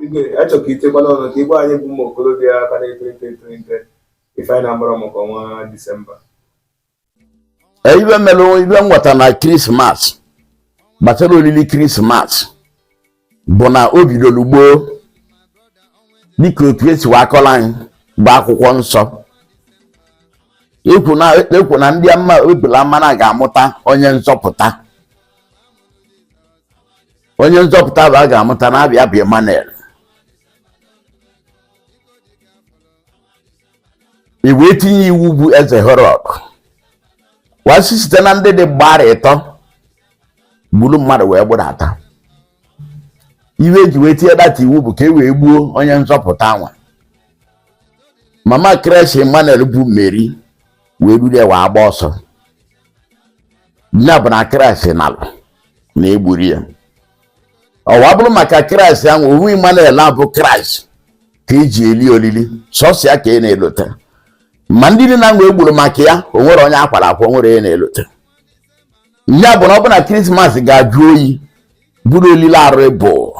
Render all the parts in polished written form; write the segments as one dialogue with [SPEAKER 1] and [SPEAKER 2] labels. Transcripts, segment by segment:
[SPEAKER 1] igwe achọ ka itekwana ọnụ ka igwe anyị bụ ụmụ okorobịa aka na-eto ife anyị na-agbara maka ọnwa Disemba.
[SPEAKER 2] Ibe mere ibe nweta na Krismas gbasara olili Krismas bụ na o bidoro gboo dịka otu esi wakọla anyị bụ akwụkwọ nsọ ekwu na ndị ebula mmana ga-amụta onye nzọpụta bụ a ga-amụta na-abịa bụ Emmanuel. Iwe tinye iwu bụ eze Herod wasi site na ndị dị gbara ịtọ gburu mmadụ wee gbudata. Iwe eji wee tinye data iwu bụ ka e wee gbuo onye nzọpụta nwa. Mama Kraịst Emmanuel bụ Mary wee ruru wee agba ọsọ. Ya bụ na Kraịst nalụ na egburu ya. Ọwa bụrụ maka Kraịst ahụ owu Emmanuel abụ Kraịst ka eji eli olili sọsọ ya ka ị na-elote. Ma ndị niile ahụ egburu maka ya o nwere onye akwara akwa nwere ya na-elote. Ya bụ na ọ bụ na Krismas ga-ajụ oyi bụrụ olili arụ bụ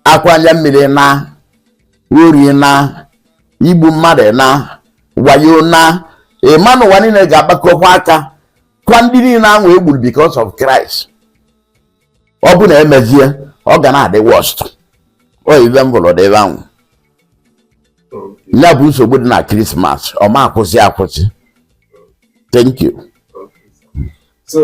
[SPEAKER 2] akwa anya mmiri na ori na igbu mmadụ na wayo na ịmanụ ụwa niile ga-agbakọkwa aka kwa ndị niile ahụ egburu because of Christ. Ọ bụ na emezie ọ ga na-adị worst. O ibe mbụlụ dị ebe ahụ. Ya bụ nsogbu dị na Krismas ọ ma akwụsị. Thank you.
[SPEAKER 1] So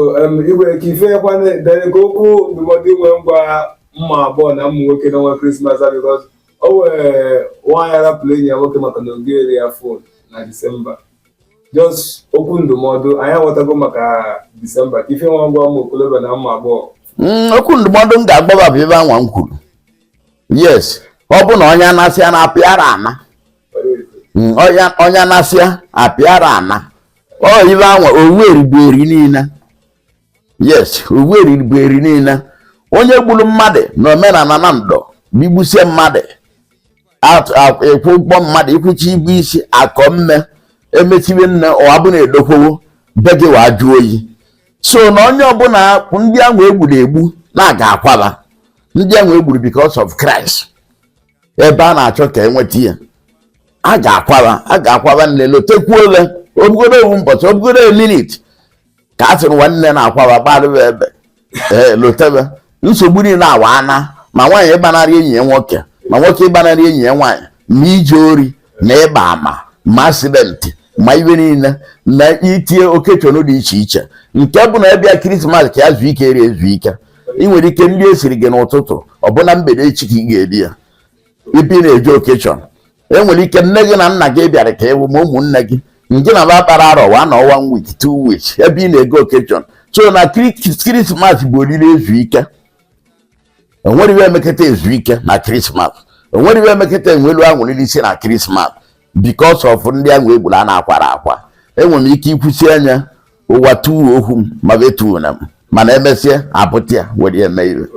[SPEAKER 1] igwe ka ife kwana dere ka okwu ndụmọdụ inwe ngwa mma abụọ na ụmụ nwoke n'ọnwa Krismas a because o wee nwaanyị arapụrụ enyi ya nwoke maka na ogere ya fon na Disemba. Just okwu ndụmọdụ anyị aghọtago maka Disemba ka ife nwa ngwa ụmụ okorobịa na ụmụ agbọghọ.
[SPEAKER 2] Okwu ndụmọdụ m ga-agbaba bụ ebe anwa m kwuru. Yes, ọ bụ na onye anasịa na-apịara ana. Onye anasịa apịara ana. Ọ ibe anwa owu erigbueri niile. Yes, owu erigbueri niile. Onye gburu mmadụ na omenala Nando bigbusie mmadụ ekwu ụgbọ mmadụ ikwuchi igbu isi akọ mme emetiwe nne ọwa bụ na edokwowo bege wa jụ oyi. So na onye ọbụla ndị ahụ egburu egbu na-aga akwaba ndị ahụ egburu because of Christ ebe a na-achọ ka enweta ya a ga-akwaba nlele tekwuo ole obugodo owu mbọchị obugodo minute ka a sịrị nwanne na-akwaba kparịba ebe lotebe nsogbu niile awana ma nwaanyị ịgbanarị enyi ya nwoke ma nwoke ịgbanarị enyi ya nwaanyị ma ije ori na ịba ama ma asidenti ma ibe niile na itinye okechọnụ dị iche iche nke bụ na ebịa Krismas ka ya zuo ike eri ezu ike. Ị nwere ike ndị esiri gị n'ụtụtụ ọbụna mgbede echi ka ị ga-eri ya ibi na-eje okechọn. Enwere ike nne gị na nna gị bịara ka ewu ma ụmụnne gị nke na ba kpara arọ 1 week 2 weeks ebe ị na-ego okechọn. So na Krismas bụ olili ezu ike. Enwere iwe emekata ezu ike na Krismas. Enwere iwe emekata enwelu anwụrịrị isi na Krismas because of ndị ahụ egburu a na-akwara akwa. Enwere m ike ikwusi anya ụwa tuwo okwu ma betuo na m mana emesịa apụta ya were eme iwe.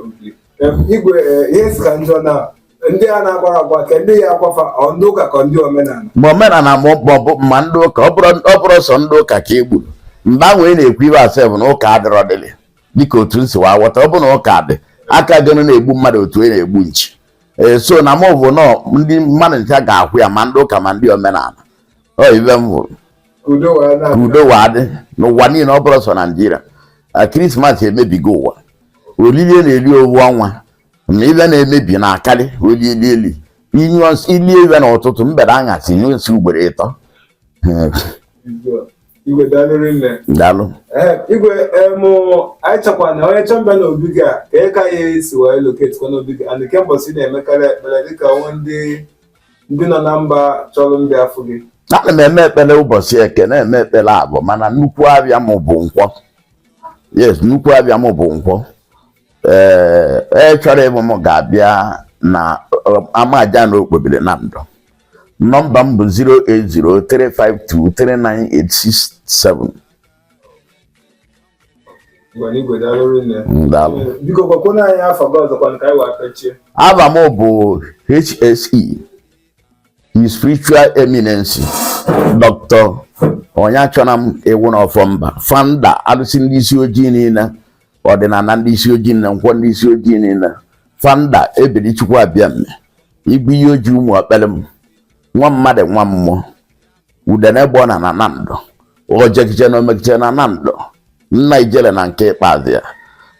[SPEAKER 1] Igwe ihe sika njọ na ndị a na-akwara akwa ka ndị ya akwafa ndị ụka ka ndị omenala.
[SPEAKER 2] Ma omenala ma ndị ụka ọ bụrụ sọ ndị ụka ka egburu mgbe ahụ ị na-ekwu ibe asef na ụka adịrọdịlị dịka otu nsi wa ghọta. Ọ bụ na ụka dị aka gịnụ na-egbu mmadụ otu na-egbu nchi. So na mụ bụ nọ ndị mmadụ ncha ga-akwụ ya ma ndị ụka ma ndị omenala. Ọ ibe m hụrụ udo wadị n'ụwa niile ọ bụrụ sọ Naịjirịa. Krismas emebigo ụwa. Olili na-eri owu ọnwa na ibe na-emebi na-akarị olili ilie ibe n'ụtụtụ mgbede anyasị nyụsi ugboro 3.
[SPEAKER 1] Igwe dalụrụ nne.
[SPEAKER 2] Daalụ.
[SPEAKER 1] Igwe anyị chọkwa na onye chọmba na obi gị a ka ka ya esi wee loketi kwa n'obi gị and kembọsị na-emekarị ekpere dịka onwe ndị nọ na mba chọrọ ndị afọ gị.
[SPEAKER 2] Ana m eme ekpere ụbọchị eke na-eme ekpere abụọ mana nnukwu abịa m bụ Nkwọ. Yes, nnukwu abịa m bụ Nkwọ. Chọrọ ịbụ m ga-abịa na Amaja na Okpebile Nando. Nọmba m bụ 08035239867.
[SPEAKER 1] Biko gwakwana anyị afọ gị ọzọkwa nke anyị wakachie.
[SPEAKER 2] Aba m bụ HSE, His Spiritual Eminence, Dr. Onyachonam Ewunofomba, founder alụsị ndị isi ojii niile, ọdịnala ndị isi ojii niile, nkwọ ndị isi ojii niile, fanda ebili chukwu abiam igbi yoju mu apelem nwa mmadụ nwa mmụọ Udene bona na Nando ojekije no mekije na Nando nna ijele na nke ikpeazụ ya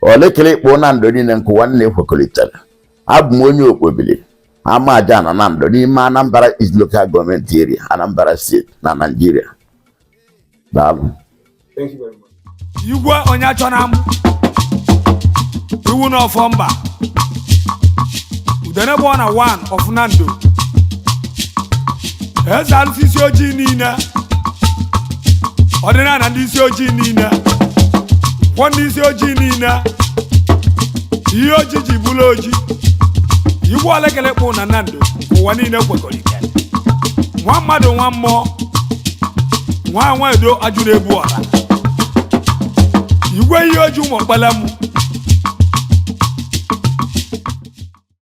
[SPEAKER 2] olekele ikpo Nando niile nke nwanne kwekọrịtara abụ m onye okpobili ama aja na Nando n'ime Anambra is local government area Anambra state na Nigeria. Daalụ.
[SPEAKER 1] Thank you very much.
[SPEAKER 3] Igwe onye achọna m iwu n'ọfọ mba Udene bụ na 1 of Nando eze alụsị isi ojii niile ọdịnala ndị isi ojii niile kwọ ndị isi ojii niile ihe ojii ji bụrụ ojii igwe olekele kpụ na Nando nke ụwa niile kwekọrịtara nwa mmadụ nwa mmụọ nwa edo ajụ na-ebu ọra igwe ihe ojii ụmụ okpele m